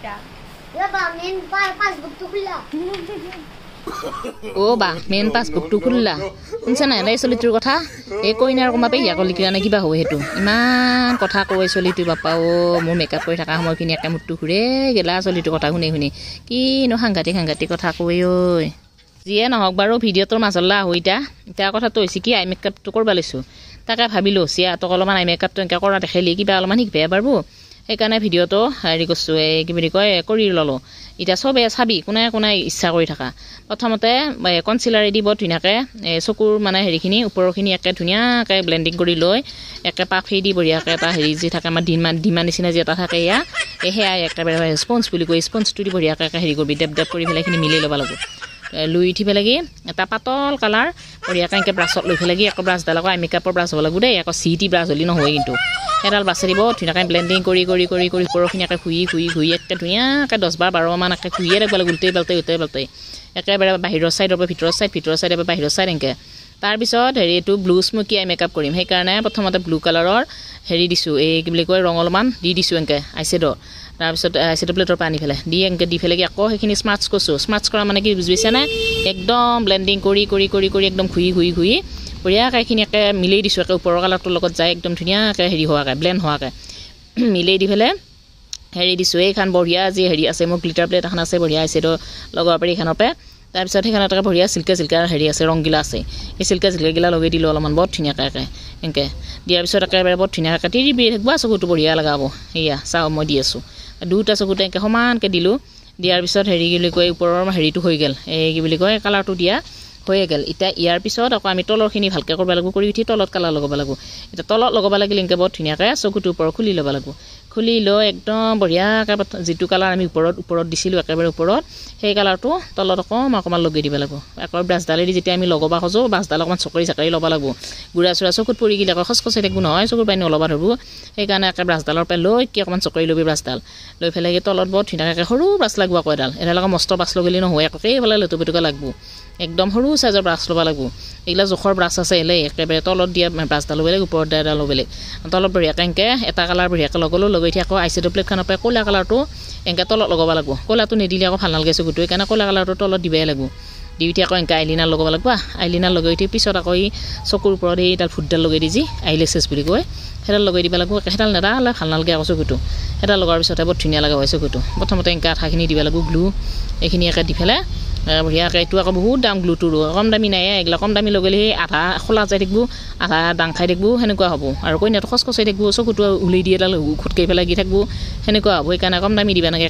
এটা ও বা মেইন পাছবুকটো খুলিলা শুনছা নাই এই চলিটোৰ কথা এই কইনাৰ কমা পেহিয়া কলি কিনে কিবা হ'ব সেইটো ইমান কথা কৈ চলিটো বাপা অ মোৰ মেকআপ কৰি থকা সময়খিনি একে মুটটো ঘূৰে গেলা চলিটোৰ কথা শুনি শুনি কিনো সাংঘাতিক কথা কৈ ঐ যিয়ে নহওক বাৰু ভিডিঅ'টোৰ মাজলৈ আহোঁ এতিয়া কথাটো হৈছে কি আই মেকআপটো কৰিব লৈছোঁ তাকে ভাবিলোঁ চিয়াহঁতক অলপমান আই মেকআপটো এনেকৈ কৰা দেখালি কিবা অলপমান শিকিব পাৰিব সেইকাৰণে ভিডিঅ'টো হেৰি কৰিছোঁ এই কি বুলি কয় কৰি ল'লোঁ এতিয়া চবে চাবি কোনে ইচ্ছা কৰি থাকা প্ৰথমতে কনচিলাৰ দিব ধুনীয়াকৈ চকুৰ মানে হেৰিখিনি ওপৰৰখিনি একে ধুনীয়াকৈ ব্লেণ্ডিং কৰি লৈ একে পাফি দি বঢ়িয়াকৈ এটা হেৰি যি থাকে আমাৰ ডিমা নিচিনা যি এটা থাকে সেয়াই একেবাৰে স্পঞ্জ বুলি কয় স্পঞ্জটো দি বঢ়িয়াকৈ হেৰি কৰিবি ডেপ কৰি পেলাই এইখিনি মিলাই ল'ব লাগিব লৈ উঠি পেলাই এটা পাতল কালাৰ বঢ়িয়াকৈ এনেকৈ ব্ৰাছত লৈ পেলাই আকৌ ব্ৰাছডাল আকৌ আই মেকআপৰ ব্ৰাছ হ'ব লাগিব দেই আকৌ চিটি ব্ৰাছ হ'লে নহয় কিন্তু সেইডাল বাছি দিব ধুনীয়াকৈ ব্লেণ্ডিং কৰি ওপৰখিনি একে ঘূৰি একে ধুনীয়াকৈ 10-12 একে ঘূৰিয়ে ৰাখিব লাগিব উল্টাই পাল্টাই একেবাৰে বাহিৰৰ ছাইডৰ পৰা ভিতৰৰ ছাইডৰ পৰা বাহিৰৰ ছাইড এনেকৈ তাৰপিছত হেৰি এইটো ব্লু স্মকি আই মেকআপ কৰিম সেইকাৰণে প্ৰথমতে ব্লু কালাৰৰ হেৰি দিছোঁ এই কি বুলি কয় ৰং অলপমান দি দিছোঁ এনেকৈ আইশ্বেডৰ তাৰপিছত আইশ্বেডৰ প্লেটৰ পৰা আনি পেলাই এনেকৈ দি পেলাই আকৌ সেইখিনি স্মাৰ্টছ কৰিছোঁ স্মাৰ্টছ কৰা মানে কি বুজিছেনে একদম ব্লেণ্ডিং কৰি একদম ঘূৰি বঢ়িয়াকৈ এইখিনি একে মিলাই দিছোঁ একে ওপৰৰ কালাৰটোৰ লগত যায় একদম ধুনীয়াকৈ হেৰি হোৱাকৈ ব্লেণ্ড হোৱাকৈ মিলাই দি পেলাই হেৰি দিছোঁ এইখন বঢ়িয়া যি হেৰি আছে মোৰ গ্লিটাৰ প্লেট এখন আছে বঢ়িয়া আইশ্বেডৰ লগাব পাৰি এইখনৰ পৰা তাৰপিছত সেইখনত এটা বঢ়িয়া চিল্কা হেৰি আছে ৰংগিলা আছে এই চিল্কাগিলা লগাই দিলোঁ অলপমান বৰ ধুনীয়াকৈ এনেকৈ দিয়াৰ পিছত একেবাৰে বৰ ধুনীয়াকৈ কাটি দিবি থাকিব চকুটো বঢ়িয়া লগাব এয়া চাওঁ মই দি আছোঁ দুটা চকুতে এনেকৈ সমানকৈ দিলোঁ দিয়াৰ পিছত হেৰি কি বুলি কয় ওপৰৰ হেৰিটো হৈ গ'ল এই কি বুলি কয় কালাৰটো দিয়া হৈয়ে গ'ল এতিয়া ইয়াৰ পিছত আকৌ আমি তলৰখিনি ভালকৈ কৰিব লাগিব কৰি উঠি তলত কালাৰ লগাব লাগিব এতিয়া তলত লগাব লাগিলে এনেকৈ বৰ ধুনীয়াকৈ চকুটোৰ ওপৰত খুলি ল'ব লাগিব খুলি লৈ একদম বঢ়িয়াকৈ যিটো কালাৰ আমি ওপৰত দিছিলোঁ একেবাৰে ওপৰত সেই কালাৰটো তলত অকণমান লগাই দিব লাগিব আকৌ ব্ৰাছডালেদি যেতিয়া আমি লগাব খোজোঁ ব্ৰাছডাল অকণমান চকৰি ল'ব লাগিব গুড়া চকুত পৰি গ'লে আকৌ খচখচাই থাকিব নহয় চকুৰ পানী ওলাব ধৰিব সেইকাৰণে একে ব্ৰাছডালৰ পৰা লৈ অকণমান চকৰি ল'বি ব্ৰাছডাল লৈ পেলাই তলত বৰ ধুনীয়াকৈ সৰু ব্ৰাছ লাগিব আকৌ এডাল আকৌ মস্ত ব্ৰাছ লগালে নহয় আকৌ সেইফালে লুটুপুটুকা লাগিব একদম সৰু চাইজৰ ব্ৰাছ ল'ব লাগিব এইগিলা জোখৰ ব্ৰাছ আছে একেবাৰে তলত দিয়া ব্ৰাছডাল বেলেগ ওপৰত দিয়া এডালো বেলেগ তলত বঢ়িয়াকৈ এনেকৈ এটা কালাৰ বঢ়িয়াকৈ লগাই উঠি আকৌ আইশ্বেডৰ প্লেটখনৰ পৰা ক'লা কালাৰটো এনেকৈ তলত লগাব লাগিব ক'লাটো নিদিলে আকৌ ভাল নালাগে চকুটো সেইকাৰণে ক'লা কালাৰটো তলত দিবই লাগিব দি উঠি আকৌ এনেকৈ আইলিনাৰ লগাব লাগিব আইলিনাৰ লগাই উঠি পিছত আকৌ এই চকুৰ ওপৰত এইডাল ফুটডাল লগাই দি যি আইলেছেছ বুলি কয় সেইডাল লগাই দিব লাগিব সেইডাল নেদালে ভাল নালাগে আকৌ চকুটো সেইডাল লগাৰ পিছতে বৰ ধুনীয়া লগা হয় চকুটো প্ৰথমতে এনেকৈ আঠাখিনি দিব লাগিব গ্লু এইখিনি একে দি পেলাই বঢ়িয়াকৈ এইটো আকৌ বহুত দাম গ্লুটোৰো কম দামী নাই এইগিলা কম দামী লগালে সেই আধা খোলা যাই থাকিব আধা দাং খাই থাকিব সেনেকুৱা হ'ব আৰু কইনাটো খচখচাই থাকিব চকুটো উলাই দি এডাল খুটকাই পেলাই দি থাকিব সেনেকুৱা হ'ব সেইকাৰণে কম দামী দিবা নালাগে